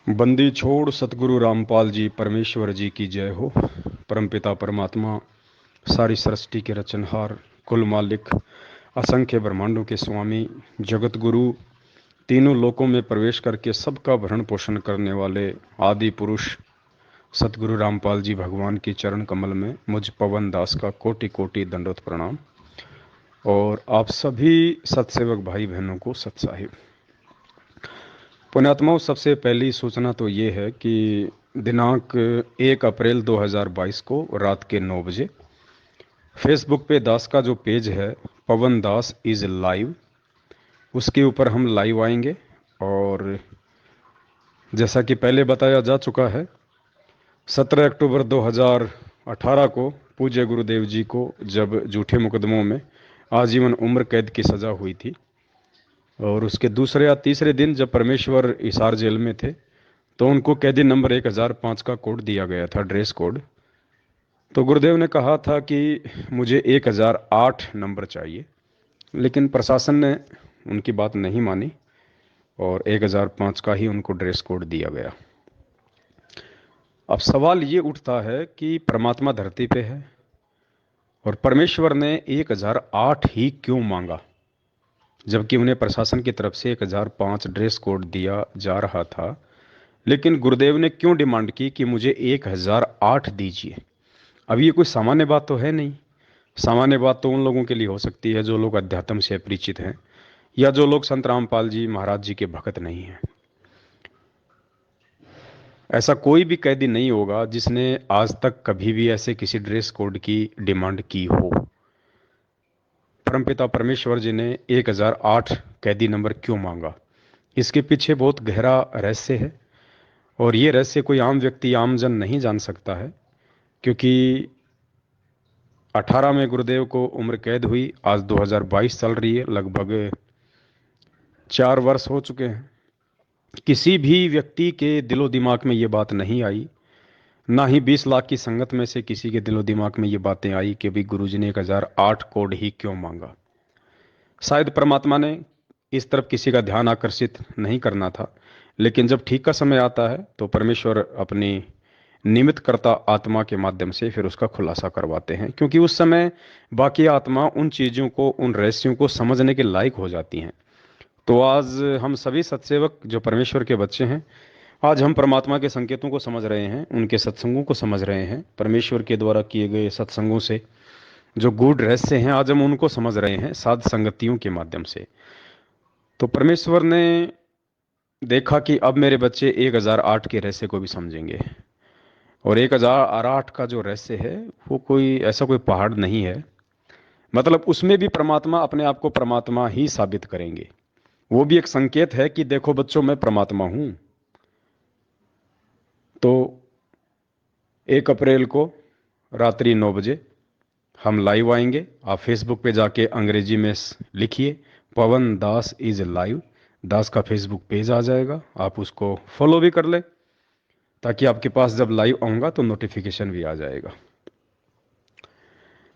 बंदी छोड़ सतगुरु रामपाल जी परमेश्वर जी की जय हो। परमपिता परमात्मा सारी सृष्टि के रचनहार, कुल मालिक, असंख्य ब्रह्मांडों के स्वामी, जगत गुरु, तीनों लोकों में प्रवेश करके सबका भरण पोषण करने वाले आदि पुरुष सतगुरु रामपाल जी भगवान की चरण कमल में मुझ पवन दास का कोटि कोटि दंडवत प्रणाम। और आप सभी सत्सेवक भाई बहनों को सत साहिब। पुण्यात्माओं, सबसे पहली सूचना तो ये है कि दिनांक 1 अप्रैल 2022 को रात के 9 बजे फेसबुक पे दास का जो पेज है, पवन दास इज लाइव, उसके ऊपर हम लाइव आएंगे। और जैसा कि पहले बताया जा चुका है, 17 अक्टूबर 2018 को पूज्य गुरुदेव जी को जब झूठे मुकदमों में आजीवन उम्र कैद की सज़ा हुई थी, और उसके दूसरे या तीसरे दिन जब परमेश्वर हिसार जेल में थे, तो उनको कैदी नंबर 1005 का कोड दिया गया था, ड्रेस कोड। तो गुरुदेव ने कहा था कि मुझे 1008 नंबर चाहिए, लेकिन प्रशासन ने उनकी बात नहीं मानी और 1005 का ही उनको ड्रेस कोड दिया गया। अब सवाल ये उठता है कि परमात्मा धरती पे है और परमेश्वर ने 1008 ही क्यों मांगा, जबकि उन्हें प्रशासन की तरफ से 1005 ड्रेस कोड दिया जा रहा था। लेकिन गुरुदेव ने क्यों डिमांड की कि मुझे 1008 दीजिए? अब ये कोई सामान्य बात तो है नहीं। सामान्य बात तो उन लोगों के लिए हो सकती है जो लोग अध्यात्म से परिचित हैं, या जो लोग संत रामपाल जी महाराज जी के भक्त नहीं हैं। ऐसा कोई भी कैदी नहीं होगा जिसने आज तक कभी भी ऐसे किसी ड्रेस कोड की डिमांड की हो। परमपिता परमेश्वर जी ने 1008 कैदी नंबर क्यों मांगा, इसके पीछे बहुत गहरा रहस्य है। और ये रहस्य कोई आम व्यक्ति, आम जन नहीं जान सकता है, क्योंकि 18 में गुरुदेव को उम्र कैद हुई, आज 2022 चल रही है, लगभग 4 वर्ष हो चुके हैं। किसी भी व्यक्ति के दिलो दिमाग में ये बात नहीं आई, ना ही 20 लाख की संगत में से किसी के दिलो दिमाग में ये बातें आई कि भाई गुरुजी ने 1008 कोड ही क्यों मांगा। शायद परमात्मा ने इस तरफ किसी का ध्यान आकर्षित नहीं करना था, लेकिन जब ठीक का समय आता है तो परमेश्वर अपनी निमित्त करता आत्मा के माध्यम से फिर उसका खुलासा करवाते हैं, क्योंकि उस समय बाकी आत्मा उन चीज़ों को, उन रहस्यों को समझने के लायक हो जाती हैं। तो आज हम सभी सत्सेवक जो परमेश्वर के बच्चे हैं, आज हम परमात्मा के संकेतों को समझ रहे हैं, उनके सत्संगों को समझ रहे हैं, परमेश्वर के द्वारा किए गए सत्संगों से जो गूढ़ रहस्य हैं, आज हम उनको समझ रहे हैं साध संगतियों के माध्यम से। तो परमेश्वर ने देखा कि अब मेरे बच्चे 1008 के रहस्य को भी समझेंगे। और 1008 का जो रहस्य है वो कोई ऐसा कोई पहाड़ नहीं है, मतलब उसमें भी परमात्मा अपने आप को परमात्मा ही साबित करेंगे। वो भी एक संकेत है कि देखो बच्चों, मैं परमात्मा हूं। तो 1 अप्रैल को रात्रि 9 बजे हम लाइव आएंगे। आप फेसबुक पे जाके अंग्रेजी में लिखिए पवन दास इज लाइव, दास का फेसबुक पेज आ जाएगा, आप उसको फॉलो भी कर ले, ताकि आपके पास जब लाइव आऊँगा तो नोटिफिकेशन भी आ जाएगा।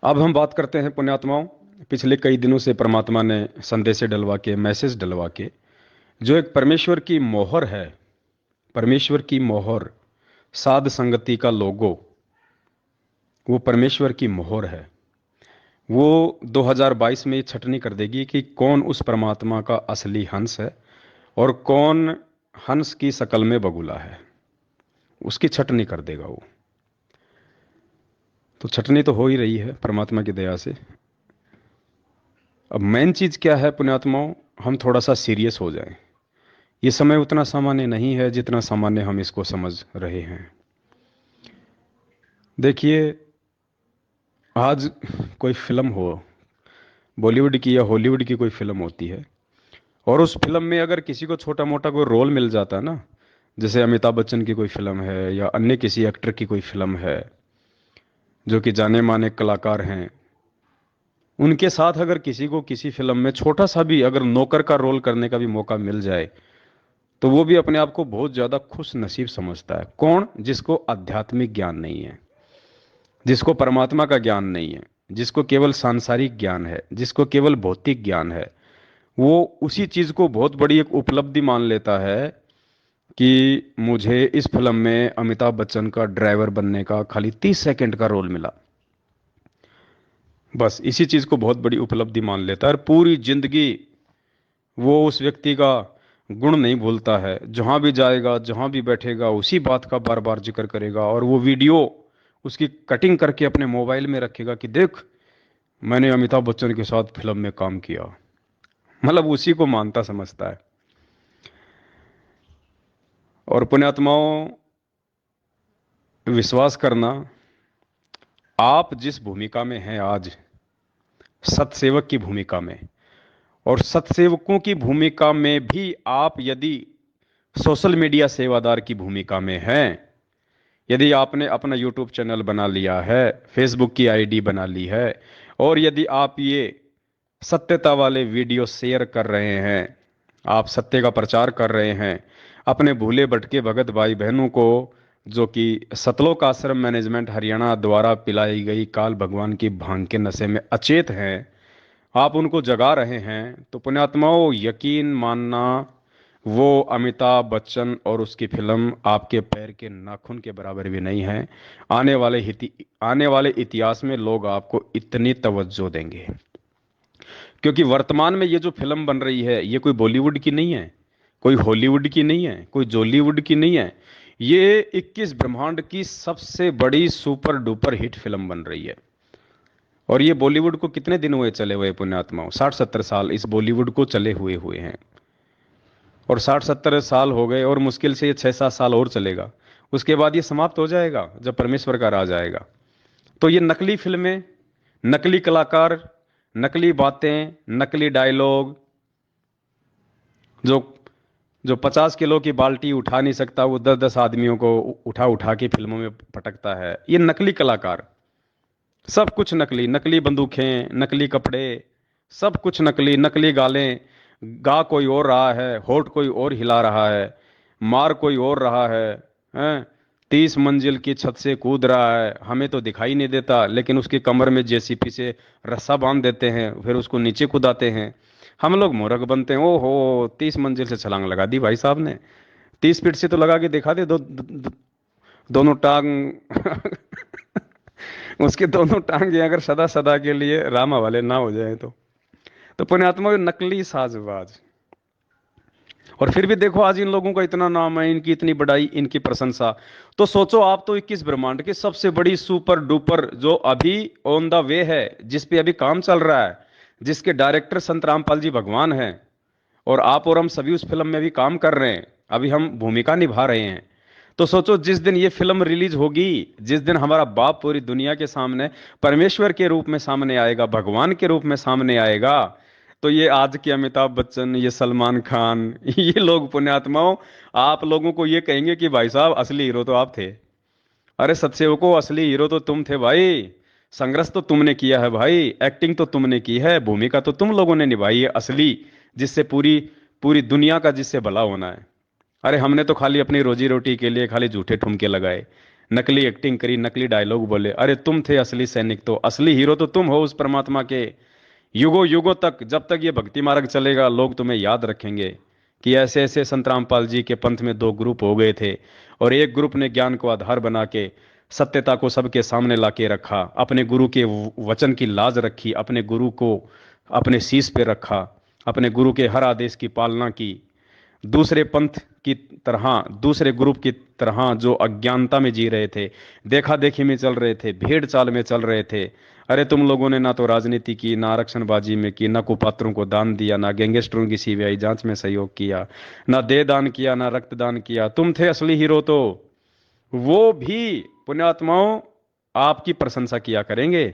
अब हम बात करते हैं पुण्यात्माओं, पिछले कई दिनों से परमात्मा ने संदेश डलवा के, मैसेज डलवा के, जो एक परमेश्वर की मोहर है, परमेश्वर की मोहर, साध संगति का लोगो, वो परमेश्वर की मोहर है। वो 2022 में छटनी कर देगी कि कौन उस परमात्मा का असली हंस है और कौन हंस की शकल में बगुला है। उसकी छटनी कर देगा वो। तो छटनी तो हो ही रही है परमात्मा की दया से। अब मेन चीज क्या है पुण्यात्माओं, हम थोड़ा सा सीरियस हो जाएं। ये समय उतना सामान्य नहीं है जितना सामान्य हम इसको समझ रहे हैं। देखिए, आज कोई फिल्म हो, बॉलीवुड की या हॉलीवुड की कोई फिल्म होती है, और उस फिल्म में अगर किसी को छोटा मोटा कोई रोल मिल जाता है ना, जैसे अमिताभ बच्चन की कोई फिल्म है या अन्य किसी एक्टर की कोई फिल्म है जो कि जाने माने कलाकार हैं, उनके साथ अगर किसी को किसी फिल्म में छोटा सा भी अगर नौकर का रोल करने का भी मौका मिल जाए, तो वो भी अपने आप को बहुत ज्यादा खुश नसीब समझता है। कौन? जिसको आध्यात्मिक ज्ञान नहीं है, जिसको परमात्मा का ज्ञान नहीं है, जिसको केवल सांसारिक ज्ञान है, जिसको केवल भौतिक ज्ञान है, वो उसी चीज को बहुत बड़ी एक उपलब्धि मान लेता है कि मुझे इस फिल्म में अमिताभ बच्चन का ड्राइवर बनने का खाली 30 सेकंड का रोल मिला। बस इसी चीज को बहुत बड़ी उपलब्धि मान लेता है और पूरी जिंदगी वो उस व्यक्ति का गुण नहीं भूलता है। जहां भी जाएगा, जहां भी बैठेगा, उसी बात का बार बार जिक्र करेगा और वो वीडियो उसकी कटिंग करके अपने मोबाइल में रखेगा कि देख, मैंने अमिताभ बच्चन के साथ फिल्म में काम किया। मतलब उसी को मानता समझता है। और पुण्यात्माओं, विश्वास करना, आप जिस भूमिका में हैं आज, सतसेवक की भूमिका में, और सतसेवकों की भूमिका में भी आप यदि सोशल मीडिया सेवादार की भूमिका में हैं, यदि आपने अपना यूट्यूब चैनल बना लिया है, फेसबुक की आईडी बना ली है, और यदि आप ये सत्यता वाले वीडियो शेयर कर रहे हैं, आप सत्य का प्रचार कर रहे हैं, अपने भूले भटके भगत भाई बहनों को, जो कि सतलोक आश्रम मैनेजमेंट हरियाणा द्वारा पिलाई गई काल भगवान की भांग के नशे में अचेत हैं, आप उनको जगा रहे हैं, तो पुण्यात्माओं यकीन मानना, वो अमिताभ बच्चन और उसकी फिल्म आपके पैर के नाखून के बराबर भी नहीं है। आने वाले इतिहास में लोग आपको इतनी तवज्जो देंगे, क्योंकि वर्तमान में ये जो फिल्म बन रही है, ये कोई बॉलीवुड की नहीं है, कोई हॉलीवुड की नहीं है, कोई जॉलीवुड की नहीं है। ये 21 ब्रह्मांड की सबसे बड़ी सुपर डुपर हिट फिल्म बन रही है। और ये बॉलीवुड को कितने दिन हुए चले हुए पुण्यात्माओं? 60-70 साल इस बॉलीवुड को चले हुए हुए हैं। और 60-70 साल हो गए और मुश्किल से ये 6-7 साल और चलेगा। उसके बाद ये समाप्त हो जाएगा जब परमेश्वर का राज आएगा। तो ये नकली फिल्में, नकली कलाकार, नकली बातें, नकली डायलॉग, जो जो 50 किलो की बाल्टी उठा नहीं सकता, वो 10-10 आदमियों को उठा उठा के फिल्मों में पटकता है, ये नकली कलाकार। सब कुछ नकली, नकली बंदूकें, नकली कपड़े, सब कुछ नकली, नकली गालें, गा कोई और रहा है, होठ कोई और हिला रहा है, मार कोई और रहा है, 30 मंजिल की छत से कूद रहा है, हमें तो दिखाई नहीं देता, लेकिन उसकी कमर में जेसीपी से रस्सा बांध देते हैं, फिर उसको नीचे कूदाते हैं। हम लोग मूर्ख बनते हैं। ओहो, 30 मंजिल से छलांग लगा दी भाई साहब ने। 30 फीट से तो लगा के दिखा दे, दोनों टांग उसके दोनों टांगे अगर सदा सदा के लिए रामा वाले ना हो जाए तो पुण्यात्मा नकली साजबाज। और फिर भी देखो आज इन लोगों का इतना नाम है, इनकी इतनी बड़ाई, इनकी प्रशंसा। तो सोचो, आप तो 21 ब्रह्मांड की सबसे बड़ी सुपर डुपर, जो अभी ऑन द वे है, जिस पे अभी काम चल रहा है, जिसके डायरेक्टर संत रामपाल जी भगवान हैं, और आप और हम सभी उस फिल्म में भी काम कर रहे हैं, अभी हम भूमिका निभा रहे हैं। तो सोचो, जिस दिन ये फिल्म रिलीज होगी, जिस दिन हमारा बाप पूरी दुनिया के सामने परमेश्वर के रूप में सामने आएगा, भगवान के रूप में सामने आएगा, तो ये आज के अमिताभ बच्चन, ये सलमान खान, ये लोग पुण्यात्माओं आप लोगों को ये कहेंगे कि भाई साहब असली हीरो तो आप थे। अरे सत्सेवकों, असली हीरो तो तुम थे भाई। संघर्ष तो तुमने किया है भाई, एक्टिंग तो तुमने की है, भूमिका तो तुम लोगों ने निभाई है असली, जिससे पूरी पूरी दुनिया का जिससे भला होना है। अरे हमने तो खाली अपनी रोजी रोटी के लिए खाली झूठे ठुमके लगाए, नकली एक्टिंग करी, नकली डायलॉग बोले। अरे तुम थे असली सैनिक, तो असली हीरो तो तुम हो उस परमात्मा के। युगों युगों तक, जब तक ये भक्ति मार्ग चलेगा, लोग तुम्हें याद रखेंगे कि ऐसे ऐसे संत रामपाल जी के पंथ में दो ग्रुप हो गए थे, और एक ग्रुप ने ज्ञान को आधार बना के सत्यता को सबके सामने लाके रखा, अपने गुरु के वचन की लाज रखी, अपने गुरु को अपने शीश पे रखा, अपने गुरु के हर आदेश की पालना की। दूसरे पंथ की तरह, दूसरे ग्रुप की तरह जो अज्ञानता में जी रहे थे, देखा देखी में चल रहे थे, भेड़ चाल में चल रहे थे। अरे तुम लोगों ने ना तो राजनीति की, ना आरक्षणबाजी में की, ना कुपात्रों को दान दिया, ना गैंगस्टरों की सीबीआई जांच में सहयोग किया, ना देह दान किया, ना रक्तदान किया। तुम थे असली हीरो। तो वो भी पुण्यात्माओं आपकी प्रशंसा किया करेंगे।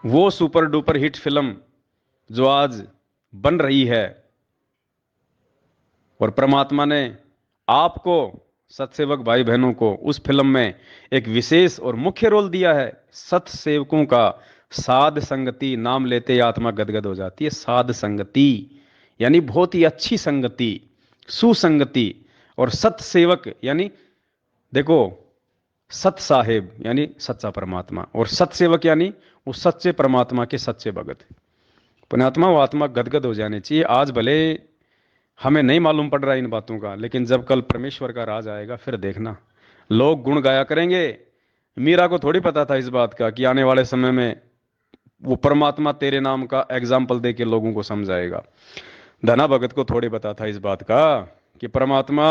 वो सुपर डुपर हिट फिल्म जो आज बन रही है, और परमात्मा ने आपको, सतसेवक भाई बहनों को, उस फिल्म में एक विशेष और मुख्य रोल दिया है। सतसेवकों का साध संगति नाम लेते ही आत्मा गदगद हो जाती है। साध संगति यानी बहुत ही अच्छी संगति, सुसंगति। और सतसेवक यानी देखो, सत साहेब यानी सच्चा परमात्मा, और सतसेवक यानी उस सच्चे परमात्मा के सच्चे भगत। पुण्यात्मा, वो आत्मा गदगद हो जानी चाहिए। आज भले हमें नहीं मालूम पड़ रहा इन बातों का, लेकिन जब कल परमेश्वर का राज आएगा फिर देखना, लोग गुण गाया करेंगे। मीरा को थोड़ी पता था इस बात का कि आने वाले समय में वो परमात्मा तेरे नाम का एग्जाम्पल दे के लोगों को समझाएगा। धना भगत को थोड़ी पता था इस बात का कि परमात्मा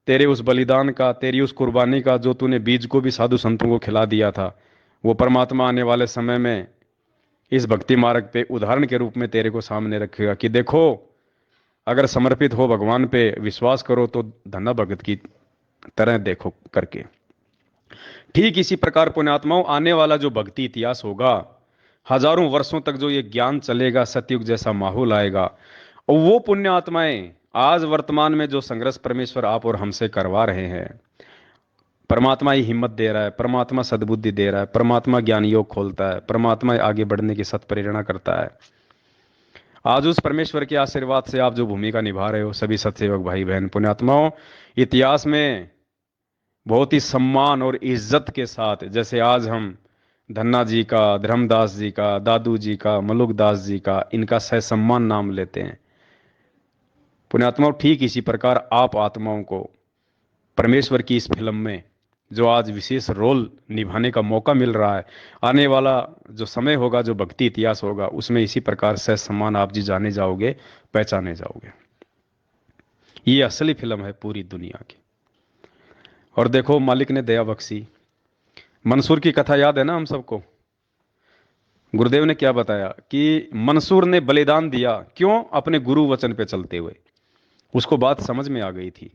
तेरे उस बलिदान का, तेरी उस कुर्बानी का, जो तूने बीज को भी साधु संतों को खिला दिया था, वो परमात्मा आने वाले समय में इस भक्ति मार्ग पे उदाहरण के रूप में तेरे को सामने रखेगा कि देखो, अगर समर्पित हो भगवान पे, विश्वास करो तो धना भगत की तरह देखो करके। ठीक इसी प्रकार पुण्यात्माओं, आने वाला जो भक्ति इतिहास होगा, हजारों वर्षों तक जो ये ज्ञान चलेगा, सतयुग जैसा माहौल आएगा, और वो पुण्य आत्माएं आज वर्तमान में जो संघर्ष परमेश्वर आप और हमसे करवा रहे हैं, परमात्मा ही हिम्मत दे रहा है, परमात्मा सद्बुद्धि दे रहा है, परमात्मा ज्ञान योग खोलता है, परमात्मा आगे बढ़ने की सत प्रेरणा करता है। आज उस परमेश्वर के आशीर्वाद से आप जो भूमिका निभा रहे हो सभी सत्सेवक भाई बहन पुण्यात्माओं, इतिहास में बहुत ही सम्मान और इज्जत के साथ, जैसे आज हम धन्ना जी का, धर्मदास जी का, दादू जी का, मलुकदास जी का, इनका सहसम्मान नाम लेते हैं पुण्यात्माओं, ठीक इसी प्रकार आप आत्माओं को परमेश्वर की इस फिल्म में जो आज विशेष रोल निभाने का मौका मिल रहा है, आने वाला जो समय होगा, जो भक्ति इतिहास होगा, उसमें इसी प्रकार से सम्मान आप जी जाने जाओगे, पहचाने जाओगे। ये असली फिल्म है पूरी दुनिया की। और देखो, मालिक ने दया बख्शी। मंसूर की कथा याद है ना हम सबको। गुरुदेव ने क्या बताया कि मंसूर ने बलिदान दिया, क्यों? अपने गुरु वचन पे चलते हुए। उसको बात समझ में आ गई थी,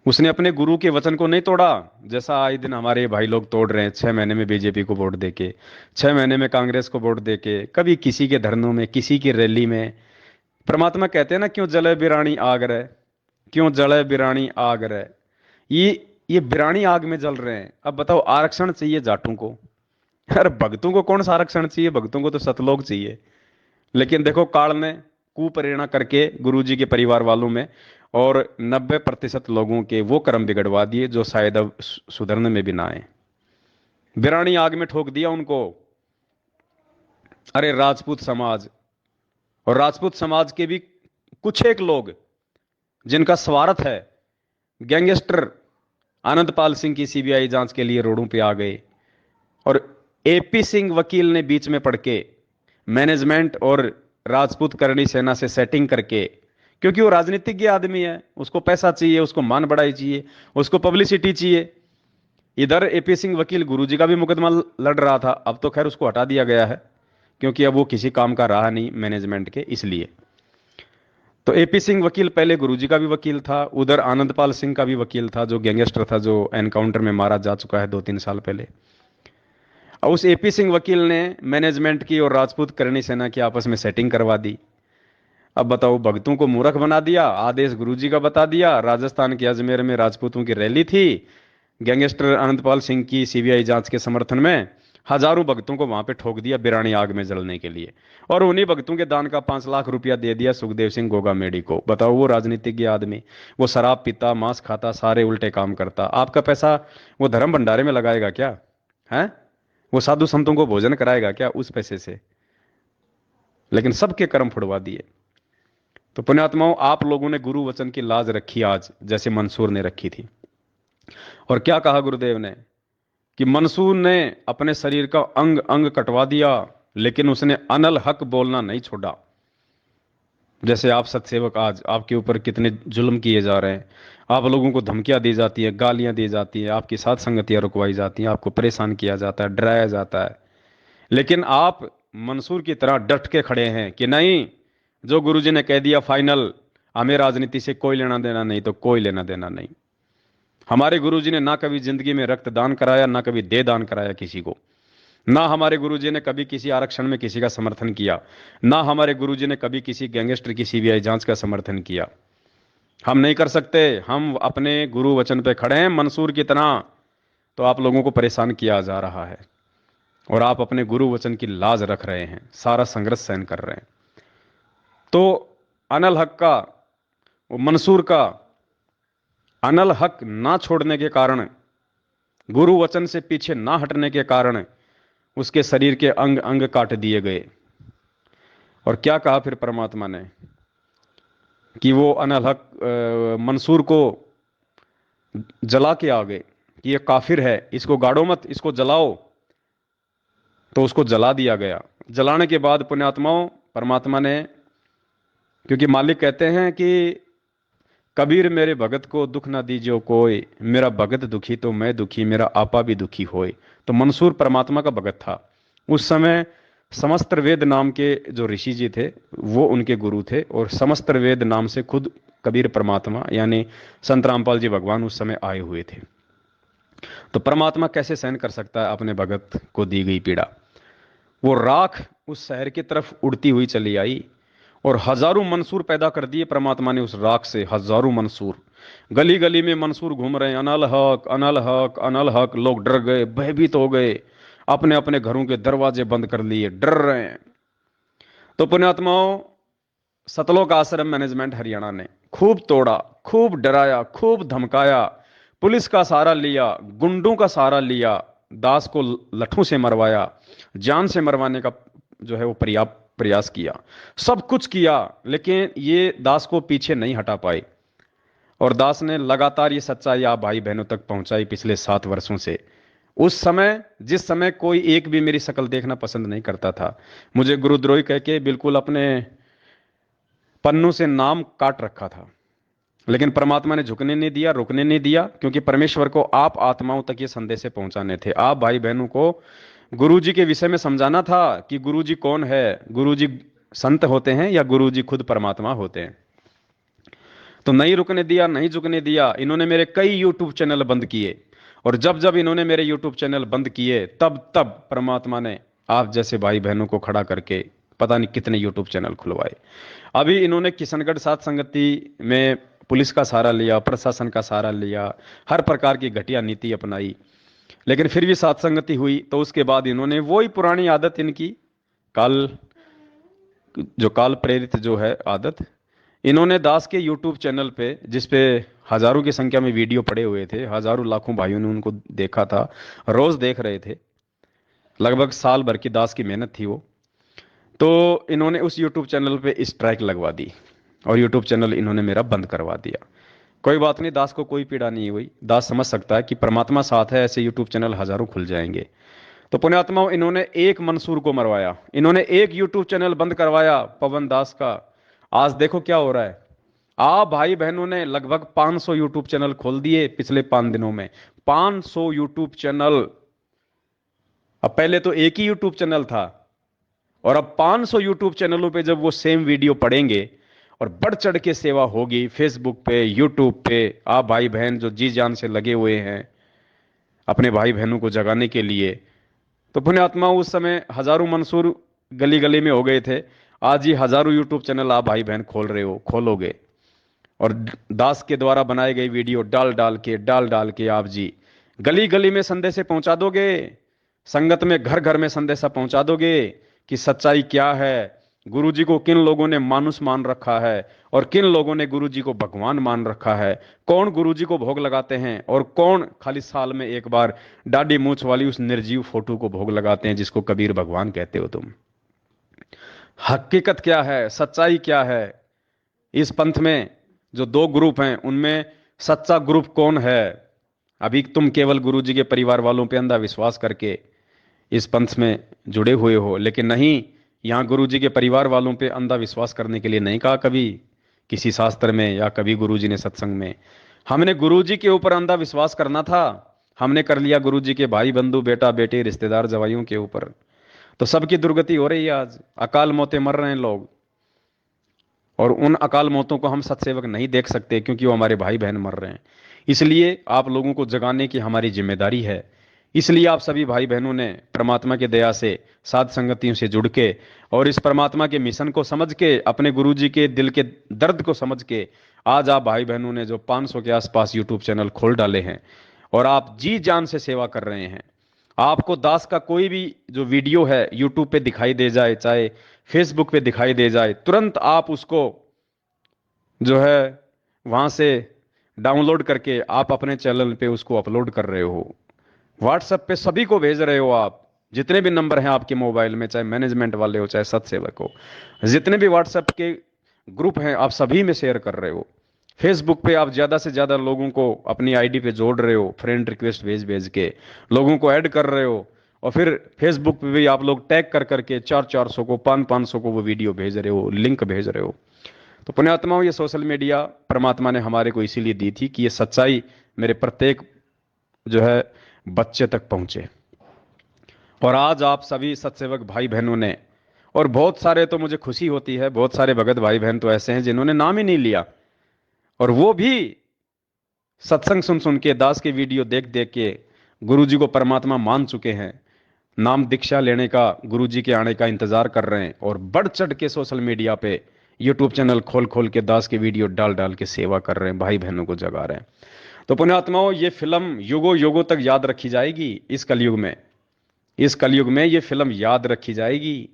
उसने अपने गुरु के वचन को नहीं तोड़ा, जैसा आए दिन हमारे भाई लोग तोड़ रहे हैं। 6 महीने में बीजेपी को वोट देके, 6 महीने में कांग्रेस को वोट देके, कभी किसी के धरनों में, किसी की रैली में। परमात्मा कहते हैं ना, क्यों जले बिरानी आग रहे, क्यों जले बिरानी आग रहे। ये बिरानी आग में जल रहे हैं। अब बताओ, आरक्षण चाहिए जाटों को, अरे भक्तों को कौन सा आरक्षण चाहिए? भक्तों को तो सतलोक चाहिए। लेकिन देखो, काल ने कुप्रेरणा करके गुरुजी के परिवार वालों में और 90% लोगों के वो कर्म बिगड़वा दिए जो शायद अब सुधरने में भी ना आए। बिरानी आग में ठोक दिया उनको। अरे राजपूत समाज, और राजपूत समाज के भी कुछ एक लोग जिनका स्वार्थ है, गैंगस्टर आनंदपाल सिंह की सीबीआई जांच के लिए रोडों पे आ गए, और एपी सिंह वकील ने बीच में पड़ के मैनेजमेंट और राजपूत करणी सेना से सेटिंग करके, क्योंकि वो राजनीतिज्ञ आदमी है, उसको पैसा चाहिए, उसको मान बढ़ाई चाहिए, उसको पब्लिसिटी चाहिए। इधर एपी सिंह वकील गुरुजी का भी मुकदमा लड़ रहा था, अब तो खैर उसको हटा दिया गया है क्योंकि अब वो किसी काम का रहा नहीं मैनेजमेंट के, इसलिए। तो एपी सिंह वकील पहले गुरुजी का भी वकील था, उधर आनंदपाल सिंह का भी वकील था, जो गैंगस्टर था, जो एनकाउंटर में मारा जा चुका है 2-3 साल पहले। और उस एपी सिंह वकील ने मैनेजमेंट की और राजपूत करणी सेना की आपस में सेटिंग करवा दी। अब बताओ, भक्तों को मूर्ख बना दिया, आदेश गुरुजी का बता दिया। राजस्थान के अजमेर में राजपूतों की रैली थी, गैंगस्टर अनंतपाल सिंह की सीबीआई जांच के समर्थन में, हजारों भक्तों को वहां पे ठोक दिया बिरानी आग में जलने के लिए, और उन्हीं भक्तों के दान का 5 लाख रुपया दे दिया सुखदेव सिंह गोगामेडी को। बताओ, वो राजनीतिज्ञ आदमी, वो शराब पीता, मांस खाता, सारे उल्टे काम करता, आपका पैसा वो धर्म भंडारे में लगाएगा क्या? है वो साधु संतों को भोजन कराएगा क्या उस पैसे से? लेकिन सबके कर्म फुड़वा दिए। तो पुण्यात्माओं, आप लोगों ने गुरु वचन की लाज रखी आज, जैसे मंसूर ने रखी थी। और क्या कहा गुरुदेव ने कि मंसूर ने अपने शरीर का अंग अंग कटवा दिया, लेकिन उसने अनल हक बोलना नहीं छोड़ा। जैसे आप सत्सेवक, आज आपके ऊपर कितने जुल्म किए जा रहे हैं, आप लोगों को धमकियां दी जाती है, गालियां दी जाती है, आपकी साथ संगतियां रुकवाई जाती हैं, आपको परेशान किया जाता है, डराया जाता है, लेकिन आप मंसूर की तरह डट के खड़े हैं कि नहीं, जो गुरुजी ने कह दिया फाइनल, हमें राजनीति से कोई लेना देना नहीं, तो कोई लेना देना नहीं। हमारे गुरुजी ने ना कभी जिंदगी में रक्तदान कराया, ना कभी देह दान कराया किसी को, ना हमारे गुरुजी ने कभी किसी आरक्षण में किसी का समर्थन किया, ना हमारे गुरुजी ने कभी किसी गैंगस्टर की सीबीआई जांच का समर्थन किया। हम नहीं कर सकते, हम अपने गुरु वचन पे खड़े हैं मंसूर की तरह। तो आप लोगों को परेशान किया जा रहा है और आप अपने गुरु वचन की लाज रख रहे हैं, सारा संघर्ष सहन कर रहे हैं। तो अनल हक का, वो मंसूर का अनल हक ना छोड़ने के कारण, गुरु वचन से पीछे ना हटने के कारण उसके शरीर के अंग अंग काट दिए गए। और क्या कहा फिर परमात्मा ने कि वो अनल हक मंसूर को जला के आ गए कि ये काफिर है, इसको गाड़ो मत, इसको जलाओ। तो उसको जला दिया गया। जलाने के बाद पुण्यात्माओं, परमात्मा ने, क्योंकि मालिक कहते हैं कि कबीर मेरे भगत को दुख ना दीजियो कोई, मेरा भगत दुखी तो मैं दुखी, मेरा आपा भी दुखी होए। तो मंसूर परमात्मा का भगत था। उस समय समस्त वेद नाम के जो ऋषि जी थे वो उनके गुरु थे, और समस्त वेद नाम से खुद कबीर परमात्मा यानी संत रामपाल जी भगवान उस समय आए हुए थे। तो परमात्मा कैसे सहन कर सकता है अपने भगत को दी गई पीड़ा। वो राख उस शहर की तरफ उड़ती हुई चली आई, और हजारों मंसूर पैदा कर दिए परमात्मा ने उस राख से। हजारों मंसूर, गली गली में मंसूर घूम रहे हैं, अनल हक अनल हक अनल हक। लोग डर गए, भयभीत हो गए, अपने अपने घरों के दरवाजे बंद कर लिए, डर रहे हैं। तो पुण्यात्माओं, सतलोक आश्रम मैनेजमेंट हरियाणा ने खूब तोड़ा, खूब डराया, खूब धमकाया, पुलिस का सहारा लिया, गुंडों का सहारा लिया, दास को लठों से मरवाया, जान से मरवाने का जो है वो प्रयास किया, सब कुछ किया, लेकिन ये दास को पीछे नहीं हटा पाए। और दास ने लगातार ये सच्चाई आप भाई बहनों तक पहुंचाई पिछले 7 वर्षों से। उस समय, जिस समय कोई एक भी मेरी शक्ल देखना पसंद नहीं करता था, मुझे गुरुद्रोही कह के बिल्कुल अपने पन्नों से नाम काट रखा था, लेकिन परमात्मा ने झुकने नहीं दिया, रुकने नहीं दिया, क्योंकि परमेश्वर को आप आत्माओं तक ये संदेश पहुंचाने थे। आप भाई बहनों को गुरु जी के विषय में समझाना था कि गुरु जी कौन है, गुरु जी संत होते हैं या गुरु जी खुद परमात्मा होते हैं। तो नहीं रुकने दिया, नहीं झुकने दिया। इन्होंने मेरे कई यूट्यूब चैनल बंद किए, और जब जब इन्होंने मेरे यूट्यूब चैनल बंद किए, तब तब परमात्मा ने आप जैसे भाई बहनों को खड़ा करके पता नहीं कितने यूट्यूब चैनल खुलवाए। अभी इन्होंने किशनगढ़ सात संगति में पुलिस का सहारा लिया, प्रशासन का सहारा लिया, हर प्रकार की घटिया नीति अपनाई, लेकिन फिर भी सात संगति हुई। तो उसके बाद इन्होंने वही पुरानी आदत, इनकी काल, जो काल प्रेरित जो है आदत, इन्होंने दास के यूट्यूब चैनल पे, जिस पे हजारों की संख्या में वीडियो पड़े हुए थे, हजारों लाखों भाइयों ने उनको देखा था, रोज देख रहे थे, लगभग साल भर की दास की मेहनत थी वो। तो इन्होंने उस यूट्यूब चैनल पे स्ट्राइक लगवा दी, और यूट्यूब चैनल इन्होंने मेरा बंद करवा दिया। कोई बात नहीं, दास को कोई पीड़ा नहीं हुई। दास समझ सकता है कि परमात्मा साथ है, ऐसे यूट्यूब चैनल हजारों खुल जाएंगे। तो पुण्यात्माओं, इन्होंने एक मंसूर को मरवाया, इन्होंने एक यूट्यूब चैनल बंद करवाया पवन दास का। आज देखो क्या हो रहा है। आप भाई बहनों ने लगभग 500 यूट्यूब चैनल खोल दिए पिछले 5 दिनों में। 500 यूट्यूब चैनल। अब पहले तो एक ही यूट्यूब चैनल था, और अब 500 यूट्यूब चैनलों पे जब वो सेम वीडियो पड़ेंगे और बढ़ चढ़ के सेवा होगी फेसबुक पे, यूट्यूब पे, आप भाई बहन जो जी जान से लगे हुए हैं अपने भाई बहनों को जगाने के लिए। तो पुण्यात्मा, उस समय हजारों मंसूर गली गली में हो गए थे, आज ही हजारों यूट्यूब चैनल आप भाई बहन खोल रहे हो, खोलोगे, और दास के द्वारा बनाए गए वीडियो डाल डाल के आप जी गली गली में संदेशे पहुंचा दोगे, संगत में घर घर में संदेशा पहुंचा दोगे कि सच्चाई क्या है, गुरुजी को किन लोगों ने मानुष मान रखा है, और किन लोगों ने गुरुजी को भगवान मान रखा है, कौन गुरुजी को भोग लगाते हैं, और कौन खाली साल में एक बार दाढ़ी मूछ वाली उस निर्जीव फोटो को भोग लगाते हैं जिसको कबीर भगवान कहते हो तुम। हकीकत क्या है, सच्चाई क्या है। इस पंथ में जो दो ग्रुप हैं, उनमें सच्चा ग्रुप कौन है। अभी तुम केवल गुरुजी के परिवार वालों पे अंधा विश्वास करके इस पंथ में जुड़े हुए हो, लेकिन नहीं, यहां गुरुजी के परिवार वालों पे अंधा विश्वास करने के लिए नहीं कहा कभी किसी शास्त्र में या कभी गुरुजी ने सत्संग में। हमने गुरुजी के ऊपर अंधा विश्वास करना था, हमने कर लिया गुरुजी के भाई बंधु बेटा बेटे रिश्तेदार जवाइयों के ऊपर। तो सबकी दुर्गति हो रही है, आज अकाल मौतें मर रहे हैं लोग, और उन अकाल मौतों को हम सत्सेवक नहीं देख सकते क्योंकि वो हमारे भाई बहन मर रहे हैं। इसलिए आप लोगों को जगाने की हमारी जिम्मेदारी है। इसलिए आप सभी भाई बहनों ने परमात्मा की दया से साध संगतियों से जुड़ के और इस परमात्मा के मिशन को समझ के, अपने गुरुजी के दिल के दर्द को समझ के, आज आप भाई बहनों ने जो 500 के आसपास यूट्यूब चैनल खोल डाले हैं और आप जी जान से सेवा कर रहे हैं। आपको दास का कोई भी जो वीडियो है यूट्यूब पे दिखाई दे जाए, चाहे फेसबुक पे दिखाई दे जाए, तुरंत आप उसको जो है वहां से डाउनलोड करके आप अपने चैनल पे उसको अपलोड कर रहे हो, व्हाट्सएप पे सभी को भेज रहे हो। आप जितने भी नंबर हैं आपके मोबाइल में, चाहे मैनेजमेंट वाले हो चाहे सत्सेवक हो, जितने भी व्हाट्सएप के ग्रुप हैं, आप सभी में शेयर कर रहे हो। फेसबुक पे आप ज्यादा से ज्यादा लोगों को अपनी आईडी पे जोड़ रहे हो, फ्रेंड रिक्वेस्ट भेज भेज के लोगों को ऐड कर रहे हो, और फिर फेसबुक पे भी आप लोग टैग कर करके 400-400 को 500-500 को वो वीडियो भेज रहे हो, लिंक भेज रहे हो। तो पुण्यात्माओं, ये सोशल मीडिया परमात्मा ने हमारे को इसीलिए दी थी कि ये सच्चाई मेरे प्रत्येक जो है बच्चे तक पहुंचे। और आज आप सभी सत्सेवक भाई बहनों ने, और बहुत सारे, तो मुझे खुशी होती है, बहुत सारे भगत भाई बहन तो ऐसे हैं जिन्होंने नाम ही नहीं लिया, और वो भी सत्संग सुन सुन के, दास के वीडियो देख देख के गुरु जी को परमात्मा मान चुके हैं, नाम दीक्षा लेने का, गुरु जी के आने का इंतजार कर रहे हैं, और बढ़ चढ़ के सोशल मीडिया पे यूट्यूब चैनल खोल खोल के दास के वीडियो डाल डाल के सेवा कर रहे हैं, भाई बहनों को जगा रहे हैं। तो पुण्यात्माओं, ये फिल्म युगों युगों तक याद रखी जाएगी। इस कलयुग में ये फिल्म याद रखी जाएगी,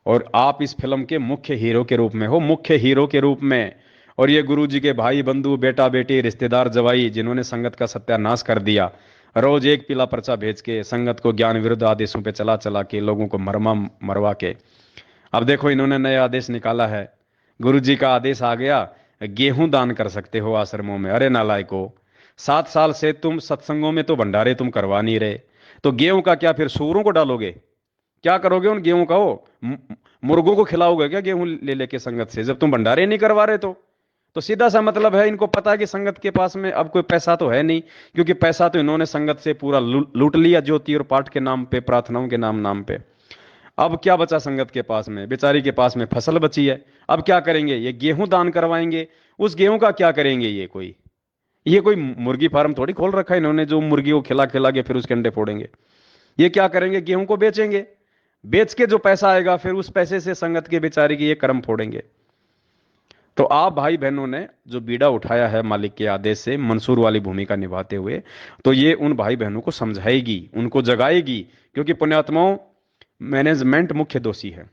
और आप इस फिल्म के मुख्य हीरो के रूप में हो, मुख्य हीरो के रूप में। और ये गुरु जी के भाई बंधु, बेटा बेटी, रिश्तेदार, जवाई, जिन्होंने संगत का सत्यानाश कर दिया, रोज एक पीला पर्चा भेज के संगत को ज्ञान विरुद्ध आदेशों पे चला चला के लोगों को मरमा मरवा के, अब देखो इन्होंने नया आदेश निकाला है। गुरु जी का आदेश आ गया, गेहूं दान कर सकते हो आश्रमों में। अरे नालायको, 7 साल से तुम सत्संगों में तो भंडारे तुम करवा नहीं रहे, तो गेहूं का क्या फिर सूरों को डालोगे? क्या करोगे उन गेहूं का? वो मुर्गों को खिलाओगे क्या गेहूं ले लेके संगत से, जब तुम भंडारे नहीं करवा रहे? तो सीधा सा मतलब है, इनको पता है कि संगत के पास में अब कोई पैसा तो है नहीं, क्योंकि पैसा तो इन्होंने संगत से पूरा लूट लिया, ज्योति और पाठ के नाम पे, प्रार्थनाओं के नाम नाम पे। अब क्या बचा संगत के पास में? बेचारी के पास में फसल बची है। अब क्या करेंगे? ये गेहूं दान करवाएंगे। उस गेहूं का क्या करेंगे? ये कोई मुर्गी फार्म थोड़ी खोल रखा है इन्होंने, जो मुर्गी को खिला खिला के फिर उसके अंडे फोड़ेंगे। ये क्या करेंगे? गेहूं को बेचेंगे, बेच के जो पैसा आएगा फिर उस पैसे से संगत के बेचारे की ये कर्म फोड़ेंगे। तो आप भाई बहनों ने जो बीड़ा उठाया है मालिक के आदेश से, मंसूर वाली भूमिका निभाते हुए, तो ये उन भाई बहनों को समझाएगी, उनको जगाएगी। क्योंकि पुण्यात्माओं, मैनेजमेंट मुख्य दोषी है,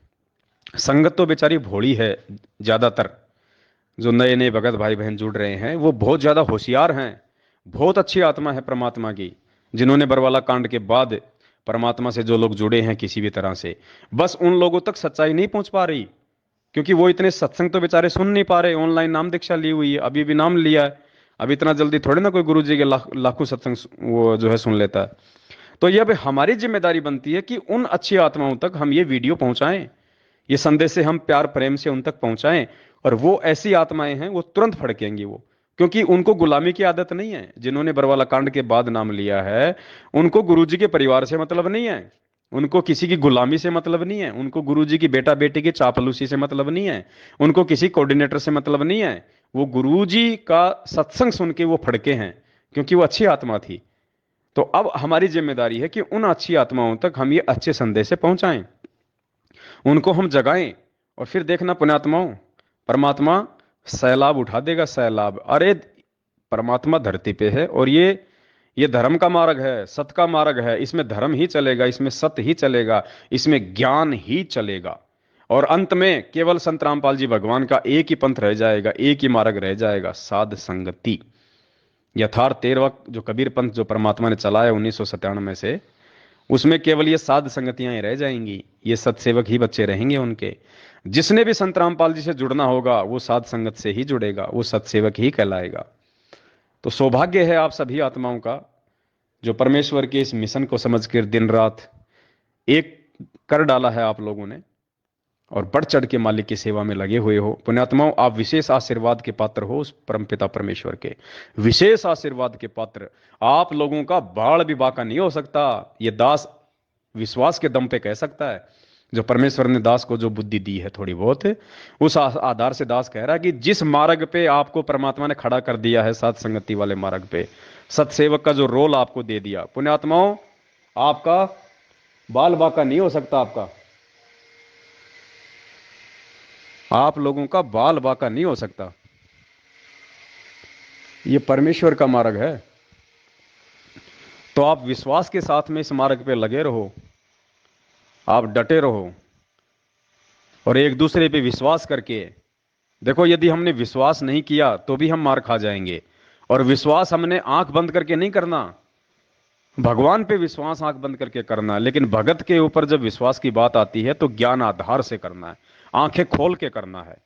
संगत तो बेचारी भोली है। ज्यादातर जो नए नए भगत भाई बहन जुड़ रहे हैं वो बहुत ज्यादा होशियार हैं, बहुत अच्छी आत्मा है परमात्मा की, जिन्होंने बरवाला कांड के बाद परमात्मा से जो लोग जुड़े हैं किसी भी तरह से, बस उन लोगों तक सच्चाई नहीं पहुंच पा रही, क्योंकि वो इतने सत्संग तो बेचारे सुन नहीं पा रहे। ऑनलाइन नाम दीक्षा ली हुई है, अभी भी नाम लिया है, अब इतना जल्दी थोड़े ना कोई गुरु जी के लाखों सत्संग वो जो है सुन लेता है। तो ये अब हमारी जिम्मेदारी बनती है कि उन अच्छी आत्माओं तक हम ये वीडियो पहुंचाएं, ये संदेश से हम प्यार प्रेम से उन तक पहुंचाएं। और वो ऐसी आत्माएं हैं, वो तुरंत फड़केंगी वो, क्योंकि उनको गुलामी की आदत नहीं है। जिन्होंने बरवाला कांड के बाद नाम लिया है, उनको गुरुजी के परिवार से मतलब नहीं है, उनको किसी की गुलामी से मतलब नहीं है, उनको गुरुजी की बेटा बेटी की चापलूसी से मतलब नहीं है, उनको किसी कोऑर्डिनेटर से मतलब नहीं है। वो गुरुजी का सत्संग सुन के वो फड़के हैं, क्योंकि वो अच्छी आत्मा थी। तो अब हमारी जिम्मेदारी है कि उन अच्छी आत्माओं तक हम ये अच्छे संदेश से पहुंचाएं, उनको हम जगाएं। और फिर देखना पुण्यात्माओं, परमात्मा सैलाब उठा देगा, सैलाब। अरे परमात्मा धरती पे है, और ये धर्म का मार्ग है, सत्य का मार्ग है, इसमें धर्म ही चलेगा, इसमें सत्य ही चलेगा, इसमें ज्ञान ही चलेगा। और अंत में केवल संत रामपाल जी भगवान का एक ही पंथ रह जाएगा, एक ही मार्ग रह जाएगा, साध संगति। यथार्थ 13वां जो कबीर पंथ जो परमात्मा ने चलाया 1997 से, उसमें केवल ये साध संगतियां ही रह जाएंगी, ये सत्सेवक ही बच्चे रहेंगे उनके। जिसने भी संत रामपाल जी से जुड़ना होगा वो साध संगत से ही जुड़ेगा, वो सत्सेवक ही कहलाएगा। तो सौभाग्य है आप सभी आत्माओं का, जो परमेश्वर के इस मिशन को समझकर दिन रात एक कर डाला है आप लोगों ने, और बढ़ चढ़ के मालिक की सेवा में लगे हुए हो। पुण्यात्माओं, आप विशेष आशीर्वाद के पात्र हो उस परमपिता परमेश्वर के, विशेष आशीर्वाद के पात्र। आप लोगों का बाढ़ भी बाका नहीं हो सकता, ये दास विश्वास के दम पे कह सकता है। जो परमेश्वर ने दास को जो बुद्धि दी है थोड़ी बहुत, उस आधार से दास कह रहा है कि जिस मार्ग पे आपको परमात्मा ने खड़ा कर दिया है, साथ संगति वाले मार्ग पे, सत्सेवक का जो रोल आपको दे दिया, पुण्यात्माओं, आपका बाल बाका नहीं हो सकता। आप लोगों का बाल बाका नहीं हो सकता। ये परमेश्वर का मार्ग है। तो आप विश्वास के साथ में इस मार्ग पे लगे रहो, आप डटे रहो, और एक दूसरे पे विश्वास करके देखो। यदि हमने विश्वास नहीं किया तो भी हम मार खा जाएंगे, और विश्वास हमने आंख बंद करके नहीं करना, भगवान पे विश्वास आंख बंद करके करना। लेकिन भगत के ऊपर जब विश्वास की बात आती है तो ज्ञान आधार से करना है, आंखें खोल के करना है।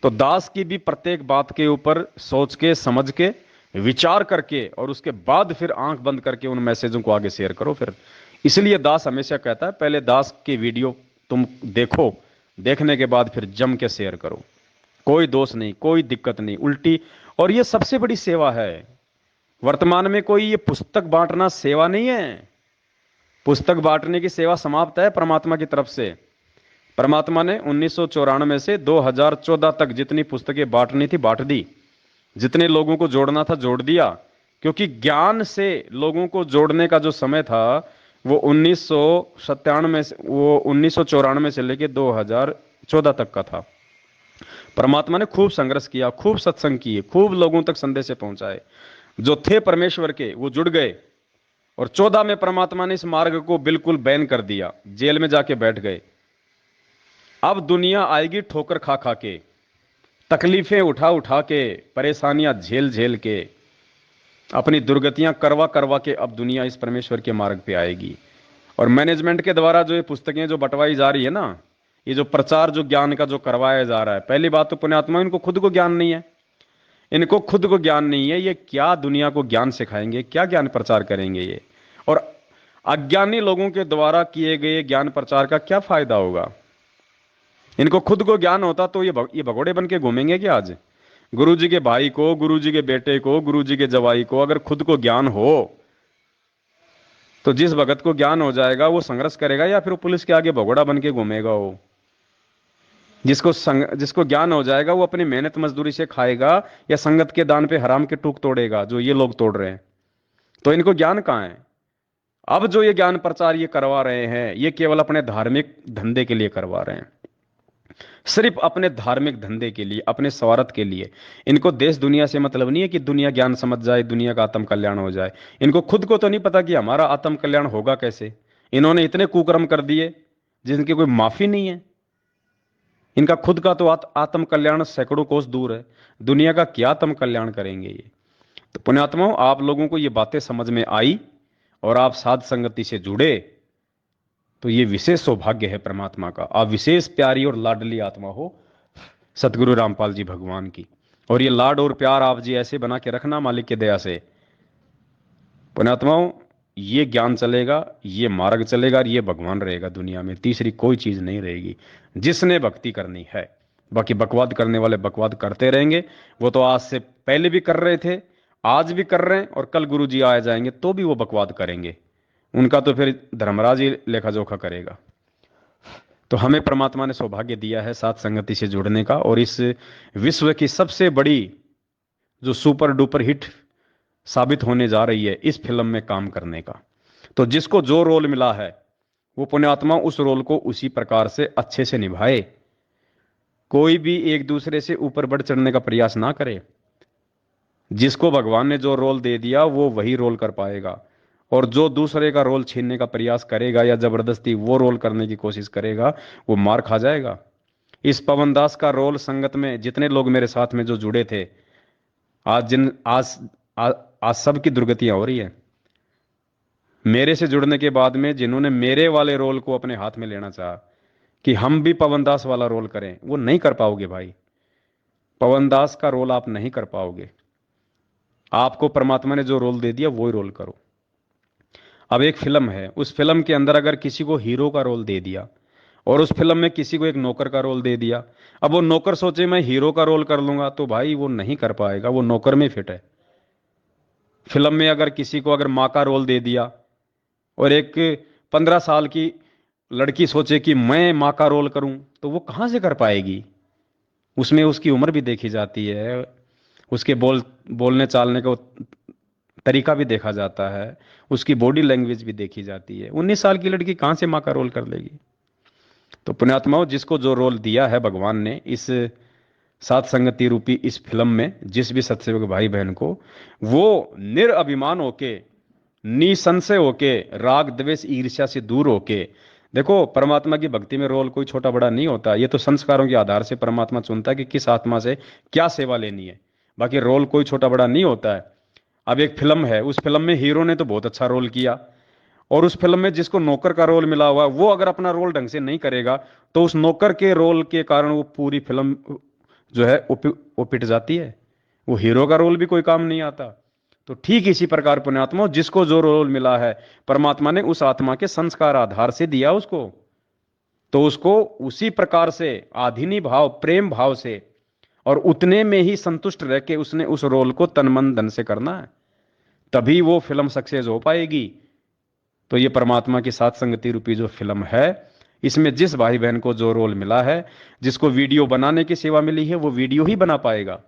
तो दास की भी प्रत्येक बात के ऊपर सोच के, समझ के, विचार करके और उसके बाद फिर आंख बंद करके उन मैसेजों को आगे शेयर करो। फिर इसलिए दास हमेशा कहता है पहले दास की वीडियो तुम देखो, देखने के बाद फिर जम के शेयर करो। कोई दोष नहीं, कोई दिक्कत नहीं, उल्टी। और ये सबसे बड़ी सेवा है वर्तमान में। कोई ये पुस्तक बांटना सेवा नहीं है। पुस्तक बांटने की सेवा समाप्त है परमात्मा की तरफ से। परमात्मा ने 1994 से 2014 तक जितनी पुस्तकें बांटनी थी बांट दी, जितने लोगों को जोड़ना था जोड़ दिया। क्योंकि ज्ञान से लोगों को जोड़ने का जो समय था वो 1994 से लेकर 2014 तक का था। परमात्मा ने खूब संघर्ष किया, खूब सत्संग किए, खूब लोगों तक संदेश पहुंचाए। जो थे परमेश्वर के वो जुड़ गए। और 14 में परमात्मा ने इस मार्ग को बिल्कुल बैन कर दिया, जेल में जाके बैठ गए। अब दुनिया आएगी ठोकर खा खा के, तकलीफें उठा उठा के, परेशानियां झेल झेल के, अपनी दुर्गतियां करवा करवा के अब दुनिया इस परमेश्वर के मार्ग पे आएगी। और मैनेजमेंट के द्वारा जो ये पुस्तकें जो बंटवाई जा रही है ना, ये जो प्रचार जो ज्ञान का जो करवाया जा रहा है, पहली बात तो पुण्यात्मा इनको खुद को ज्ञान नहीं है। इनको खुद को ज्ञान नहीं है। ये क्या दुनिया को ज्ञान सिखाएंगे, क्या ज्ञान प्रचार करेंगे ये? और अज्ञानी लोगों के द्वारा किए गए ज्ञान प्रचार का क्या फायदा होगा? इनको खुद को ज्ञान होता तो ये भगोड़े बन के घूमेंगे क्या? आज गुरुजी के भाई को, गुरुजी के बेटे को, गुरुजी के जवाई को अगर खुद को ज्ञान हो तो जिस भगत को ज्ञान हो जाएगा वो संघर्ष करेगा या फिर वो पुलिस के आगे भगोड़ा बन के घूमेगा? वो जिसको ज्ञान हो जाएगा वो अपनी मेहनत मजदूरी से खाएगा या संगत के दान पे हराम के टूक तोड़ेगा, जो ये लोग तोड़ रहे हैं। तो इनको ज्ञान कहां है? अब जो ये ज्ञान प्रचार ये करवा रहे हैं ये केवल अपने धार्मिक धंधे के लिए करवा रहे हैं, सिर्फ अपने धार्मिक धंधे के लिए, अपने स्वार्थ के लिए। इनको देश दुनिया से मतलब नहीं है कि दुनिया ज्ञान समझ जाए, दुनिया का आत्म कल्याण हो जाए। इनको खुद को तो नहीं पता कि हमारा आत्म कल्याण होगा कैसे। इन्होंने इतने कुकर्म कर दिए जिनकी कोई माफी नहीं है। इनका खुद का तो आत्म कल्याण सैकड़ों कोस दूर है, दुनिया का क्या आत्म कल्याण करेंगे ये? तो पुण्यात्माओं, आप लोगों को ये बातें समझ में आई और आप साध संगति से जुड़े तो ये विशेष सौभाग्य है परमात्मा का। आप विशेष प्यारी और लाडली आत्मा हो सतगुरु रामपाल जी भगवान की। और ये लाड और प्यार आप जी ऐसे बना के रखना मालिक की दया से। पुण्यात्माओं, ये ज्ञान चलेगा, ये मार्ग चलेगा और ये भगवान रहेगा दुनिया में। तीसरी कोई चीज नहीं रहेगी जिसने भक्ति करनी है। बाकी बकवाद करने वाले बकवाद करते रहेंगे। वो तो आज से पहले भी कर रहे थे, आज भी कर रहे हैं, और कल गुरु जी आ जाएंगे तो भी वो बकवाद करेंगे। उनका तो फिर धर्मराज ही लेखा जोखा करेगा। तो हमें परमात्मा ने सौभाग्य दिया है साथ संगति से जुड़ने का, और इस विश्व की सबसे बड़ी जो सुपर डुपर हिट साबित होने जा रही है इस फिल्म में काम करने का। तो जिसको जो रोल मिला है वो पुण्यात्मा उस रोल को उसी प्रकार से अच्छे से निभाए। कोई भी एक दूसरे से ऊपर बढ़ चढ़ने का प्रयास ना करे। जिसको भगवान ने जो रोल दे दिया वो वही रोल कर पाएगा, और जो दूसरे का रोल छीनने का प्रयास करेगा या जबरदस्ती वो रोल करने की कोशिश करेगा वो मार खा जाएगा। इस पवन दास का रोल संगत में जितने लोग मेरे साथ में जो जुड़े थे, आज सबकी दुर्गतियां हो रही है। मेरे से जुड़ने के बाद में जिन्होंने मेरे वाले रोल को अपने हाथ में लेना चाहा कि हम भी पवन दास वाला रोल करें, वो नहीं कर पाओगे भाई। पवन दास का रोल आप नहीं कर पाओगे। आपको परमात्मा ने जो रोल दे दिया वही रोल करो। अब एक फिल्म है, उस फिल्म के अंदर अगर किसी को हीरो का रोल दे दिया और उस फिल्म में किसी को एक नौकर का रोल दे दिया, अब वो नौकर सोचे मैं हीरो का रोल कर लूंगा, तो भाई वो नहीं कर पाएगा, वो नौकर में फिट है। फिल्म में अगर किसी को अगर माँ का रोल दे दिया और एक 15 साल की लड़की सोचे कि मैं माँ का रोल करूं, तो वो कहां से कर पाएगी? उसमें उसकी उम्र भी देखी जाती है, उसके बोलने चालने का तरीका भी देखा जाता है, उसकी बॉडी लैंग्वेज भी देखी जाती है। 19 साल की लड़की कहां से माँ का रोल कर लेगी? तो पुण्यात्माओं, जिसको जो रोल दिया है भगवान ने इस सात संगति रूपी इस फिल्म में, जिस भी सत्सेवक भाई बहन को, वो निरअभिमान होके, निसंशय होके, राग द्वेष ईर्ष्या से दूर होके, देखो परमात्मा की भक्ति में रोल कोई छोटा बड़ा नहीं होता। ये तो संस्कारों के आधार से परमात्मा चुनता है कि किस आत्मा से क्या सेवा लेनी है। बाकी रोल कोई छोटा बड़ा नहीं होता है। अब एक फिल्म है, उस फिल्म में हीरो ने तो बहुत अच्छा रोल किया, और उस फिल्म में जिसको नौकर का रोल मिला हुआ वो अगर अपना रोल ढंग से नहीं करेगा तो उस नौकर के रोल के कारण वो पूरी फिल्म जो है वो पिट जाती है, वो हीरो का रोल भी कोई काम नहीं आता। तो ठीक इसी प्रकार पुण्यात्मा, जिसको जो रोल मिला है परमात्मा ने उस आत्मा के संस्कार आधार से दिया उसको, तो उसको उसी प्रकार से आधीनी भाव प्रेम भाव से और उतने में ही संतुष्ट रह के उसने उस रोल को तन मन धन से करना है, तभी वो फिल्म सक्सेस हो पाएगी। तो ये परमात्मा की साथ संगति रूपी जो फिल्म है, इसमें जिस भाई बहन को जो रोल मिला है, जिसको वीडियो बनाने की सेवा मिली है वो वीडियो ही बना पाएगा,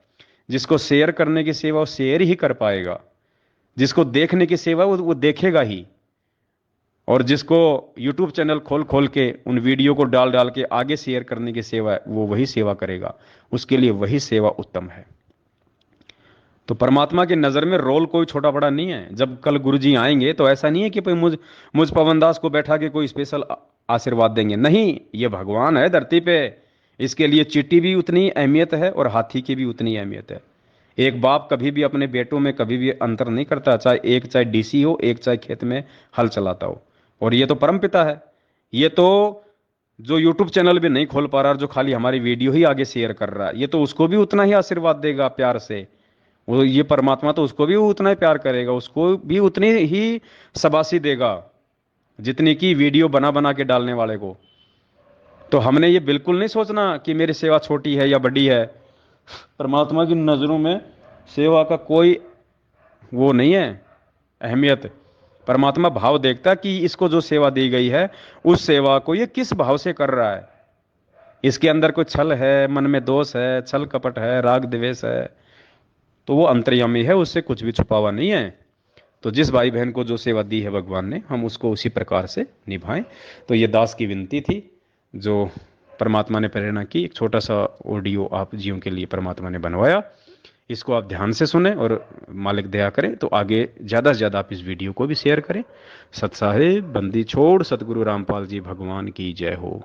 जिसको शेयर करने की सेवा वो शेयर ही कर पाएगा, जिसको देखने की सेवा वो देखेगा ही, और जिसको यूट्यूब चैनल खोल खोल के उन वीडियो को डाल डाल के आगे शेयर करने की सेवा है, वो वही सेवा करेगा, उसके लिए वही सेवा उत्तम है। तो परमात्मा की नजर में रोल कोई छोटा बड़ा नहीं है। जब कल गुरुजी आएंगे तो ऐसा नहीं है कि मुझ पवन दास को बैठा के कोई स्पेशल आशीर्वाद देंगे, नहीं, ये भगवान है धरती पे, इसके लिए चींटी भी उतनी अहमियत है और हाथी की भी उतनी अहमियत है। एक बाप कभी भी अपने बेटों में कभी भी अंतर नहीं करता, चाहे डीसी हो, एक चाहे खेत में हल चलाता हो। और ये तो परम पिता है, ये तो जो यूट्यूब चैनल भी नहीं खोल पा रहा, जो खाली हमारी वीडियो ही आगे शेयर कर रहा है, ये तो उसको भी उतना ही आशीर्वाद देगा प्यार से। वो ये परमात्मा तो उसको भी उतना ही प्यार करेगा, उसको भी उतनी ही शाबाशी देगा जितनी की वीडियो बना बना के डालने वाले को। तो हमने ये बिल्कुल नहीं सोचना कि मेरी सेवा छोटी है या बड़ी है। परमात्मा की नजरों में सेवा का कोई वो नहीं है अहमियत। परमात्मा भाव देखता कि इसको जो सेवा दी गई है उस सेवा को ये किस भाव से कर रहा है, इसके अंदर कोई छल है, मन में दोष है, छल कपट है, राग द्वेष है, तो वो अंतर्यामी है, उससे कुछ भी छुपा हुआ नहीं है। तो जिस भाई बहन को जो सेवा दी है भगवान ने, हम उसको उसी प्रकार से निभाएं। तो ये दास की विनती थी जो परमात्मा ने प्रेरणा की। एक छोटा सा ऑडियो आप जीवों के लिए परमात्मा ने बनवाया, इसको आप ध्यान से सुने और मालिक दया करें तो आगे ज़्यादा से ज़्यादा आप इस वीडियो को भी शेयर करें। सत साहिब बंदी छोड़ सतगुरु रामपाल जी भगवान की जय हो।